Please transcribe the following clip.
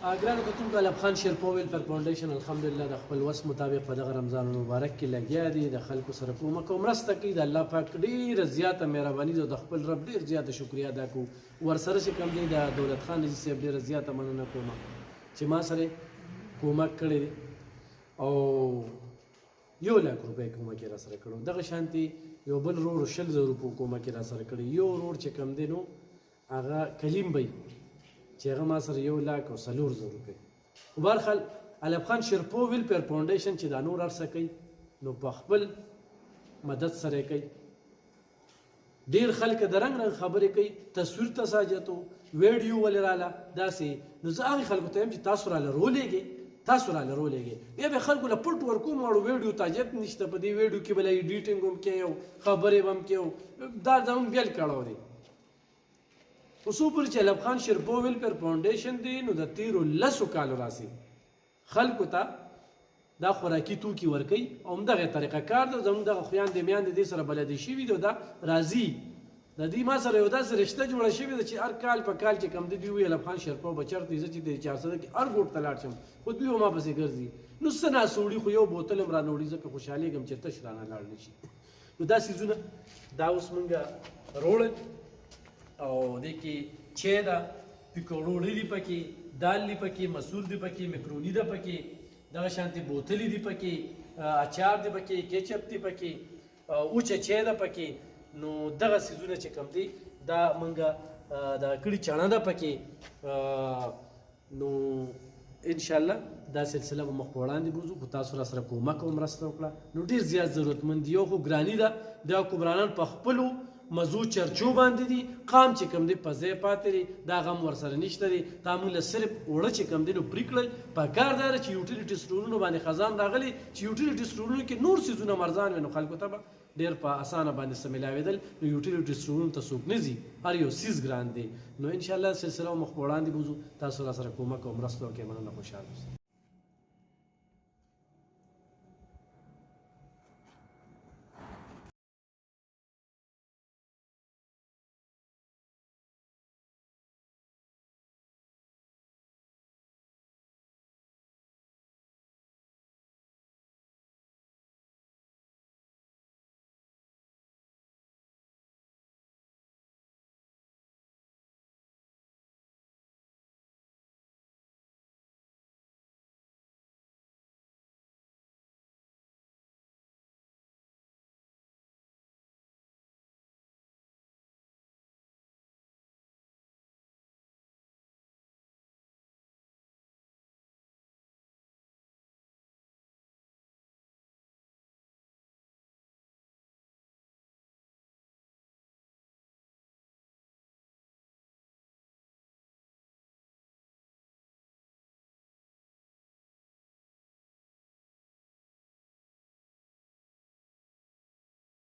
ګرانو کتونکو الف خان شیرپا ویلفیر فاونډیشن الحمدلله د خپل وس مطابق په دغه رمضان مبارک کې لګیا دي د خلکو سره کومک او مرسته کوي د الله پاک ډېره زیاته مهرباني ده د خپل رب ډېر زیاته شکریا ادا کوو ورسره چې کوم دی د دولت خان نجي صاحب ډېره زیاته مننه کوم چې ما سره کومک کړی دی او 1 لک روپۍ کومک یې راسره کړو دغه شانتي یو بل ورور 100,000 روپۍ کومک یې راسره کړی یو ورور چې کوم دی نو هغه کلیم بی چې هغه ما سره 1,04,000 روپۍ خو بهرحال الف خان شیرپا ویلفیر فاونډیشن چې دا نور هر څه کوي نو په خپل مدد سره یې کوي ډېر خلک د رنګ رنګ خبرې کوي تصویر ته ساجتو ویډیو ولې راله داسې نو زه هغې خلکو ته یم چې تاسو راله رولېږئ بیا به خلکو له پټ ورکوم واړو ویډیو تاجت نشته په دې ویډیو کې به له ایډیټینګ هم کوي خبرې به هم کوي دا زموږ بیل کړو دی اوسو پر چې الف خان شیرپا ویلفیر فاونډیشن دی نو د تیرو 10 کالو راسي خلکو ته دا خوراکي توکي ورکوي او همدغه طریقه کار ده زموږ دغه خویندې میندې دې سره بلدې شوي دي او دا راځي د دې ما سره یو داسې رشته جوړه شوې ده چې هر کال په کال چې کوم دی دوی وایي الف خان شیرپا به چېرته زه چې د 400 کې هر ګوټ ته لاړ شم خو دوی هم ما پسې ګرځي نو څه ناسوړي خو یو بوتل هم رانوړي ځکه خوشحالېږم چې تش رانه لاړ نه شي نو دا څیزونه دا اوس مونږ روړل او دې کې چای ده پکوړې دي پکې دال دي پکې مسور دي پکې مکروني ده پکې دغه شانتي بوتلې دي پکې اچار دي پکې کیچپ دي پکې اوچه چای ده پکې نو دغه څیزونه چې کوم دي دا مونږ د کړي چڼه ده پکې نو انشاءالله دا سلسله به مخ په وړاندې بوځو خو تاسو راسره کومک او مرسته وکړه نو ډېر زیات ضرورتمند یو خو ګراني ده دا حکمرانان په خپلو مزو چرچو باندې دي قام چې کوم دی په ځای پاتې دي دا غم ورسره نشته دی دا موږ له صرف اوړه چې کوم دی نو پرې کړل په کار دا ده چې یوټیلیټي سټورونو باندې خزان راغلی چې یوټیلیټي سټورونو کې نور څیزونه مرزان وي نو خلکو ته به ډېر په اسانه باندې څه میلاوېدل نو یوټیلیټي سټورونو ته څوک نه ځي هر یو څیز ګران دی نو انشاءالله سلسله مخ په وړاندې بوځو تاسو راسره کومک او مرسته وکړئ مننه خوشحاله اوسئ